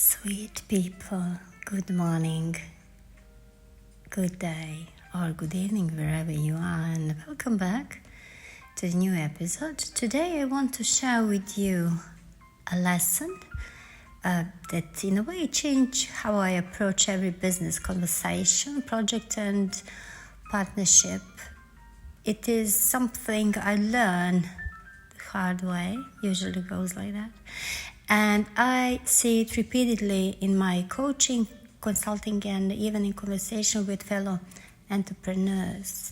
Sweet people, good morning, good day, or good evening wherever you are, and welcome back to a new episode. Today I want to share with you a lesson that in a way changed how I approach every business conversation, project and partnership. It is something I learn the hard way, usually goes like that. And I see it repeatedly in my coaching, consulting, and even in conversation with fellow entrepreneurs.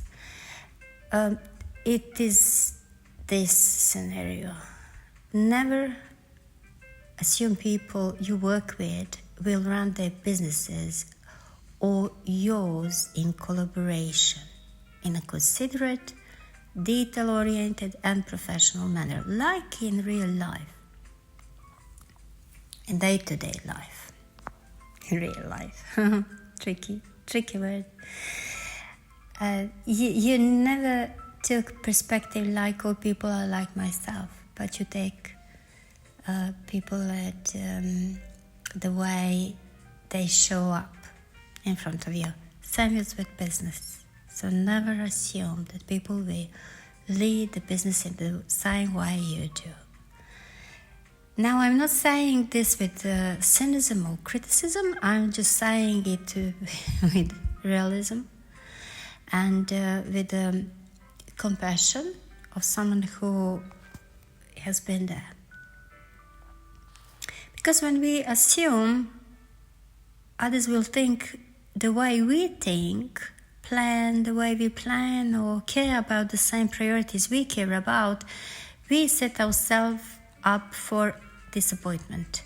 It is this scenario. Never assume people you work with will run their businesses or yours in collaboration, in a considerate, detail-oriented, and professional manner, like in real life. In day-to-day life, in real life, tricky word. You never took perspective like all people are like myself, but you take people at the way they show up in front of you. Same as with business. So never assume that people will lead the business in the same way you do. Now, I'm not saying this with cynicism or criticism. I'm just saying it with realism and with compassion of someone who has been there. Because when we assume others will think the way we think, plan the way we plan, or care about the same priorities we care about, we set ourselves up for disappointment,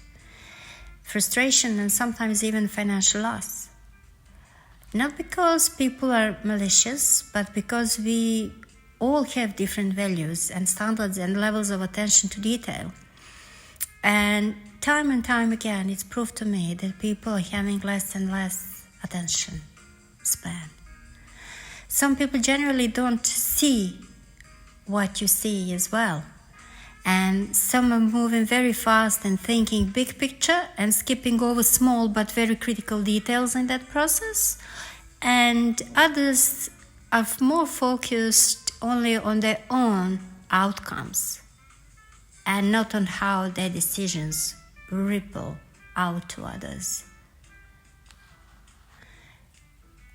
frustration, and sometimes even financial loss. Not because people are malicious, but because we all have different values and standards and levels of attention to detail. And time again, it's proved to me that people are having less and less attention span. Some people generally don't see what you see as well. And some are moving very fast and thinking big picture and skipping over small but very critical details in that process. And others are more focused only on their own outcomes and not on how their decisions ripple out to others.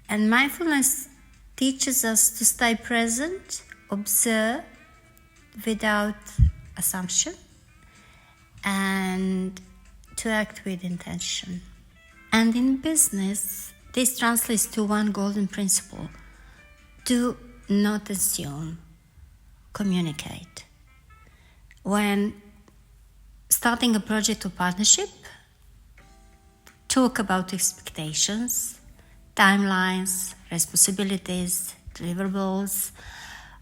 And mindfulness teaches us to stay present, observe without assumption, and to act with intention. And in business, this translates to one golden principle: do not assume, communicate. When starting a project or partnership, talk about expectations, timelines, responsibilities, deliverables.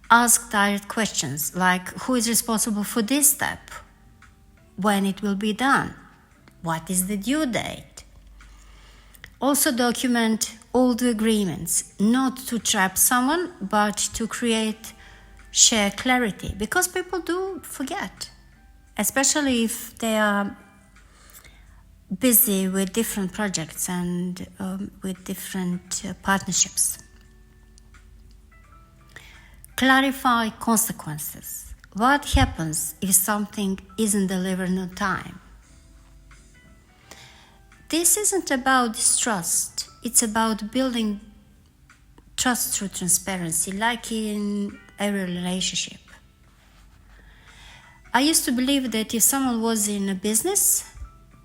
Ask direct questions like, who is responsible for this step? When it will be done? What is the due date? Also document all the agreements, not to trap someone, but to create shared clarity, because people do forget, especially if they are busy with different projects and with different partnerships. Clarify consequences. What happens if something isn't delivered on time? This isn't about distrust. It's about building trust through transparency, like in every relationship. I used to believe that if someone was in a business,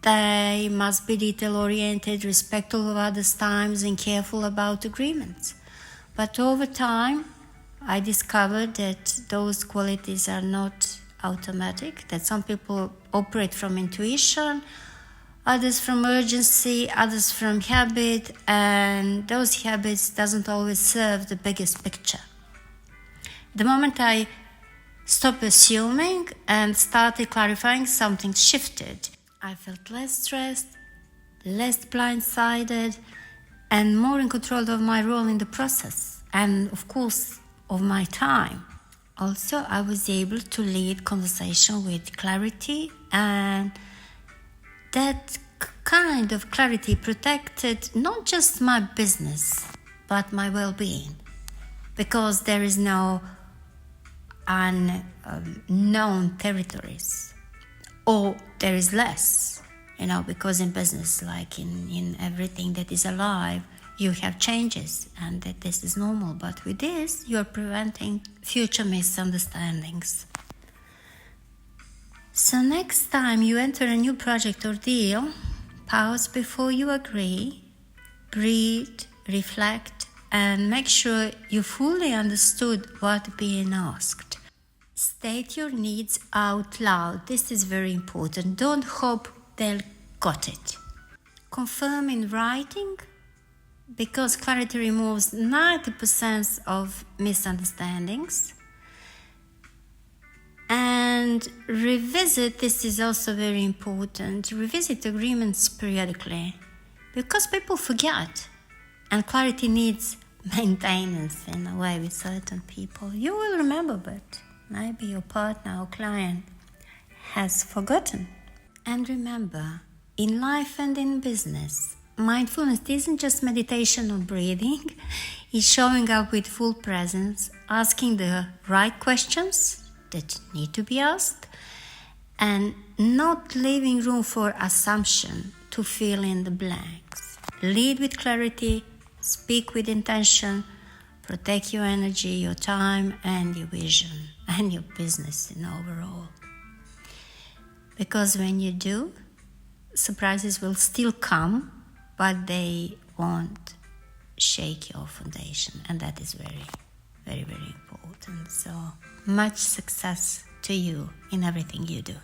they must be detail-oriented, respectful of others' times, and careful about agreements. But over time, I discovered that those qualities are not automatic, that some people operate from intuition, others from urgency, others from habit, and those habits doesn't always serve the biggest picture. The moment I stopped assuming and started clarifying, something shifted. I felt less stressed, less blindsided, and more in control of my role in the process, and of course, of my time. Also, I was able to lead conversation with clarity, and that kind of clarity protected not just my business, but my well-being, because there is no unknown territories, or there is less, because in business, like in everything that is alive, you have changes, and that this is normal. But with this, you are preventing future misunderstandings. So next time you enter a new project or deal, pause before you agree, breathe, reflect, and make sure you fully understood what being asked. State your needs out loud. This is very important. Don't hope they'll got it. Confirm in writing, because clarity removes 90% of misunderstandings. And revisit, this is also very important, revisit agreements periodically, because people forget, and clarity needs maintenance in a way with certain people. You will remember, but maybe your partner or client has forgotten. And remember, in life and in business, mindfulness isn't just meditation or breathing. It's showing up with full presence, asking the right questions that need to be asked, and not leaving room for assumption to fill in the blanks. Lead with clarity, speak with intention, protect your energy, your time, and your vision, and your business in overall. Because when you do, surprises will still come, but they won't shake your foundation, and that is very, very, very important. So much success to you in everything you do.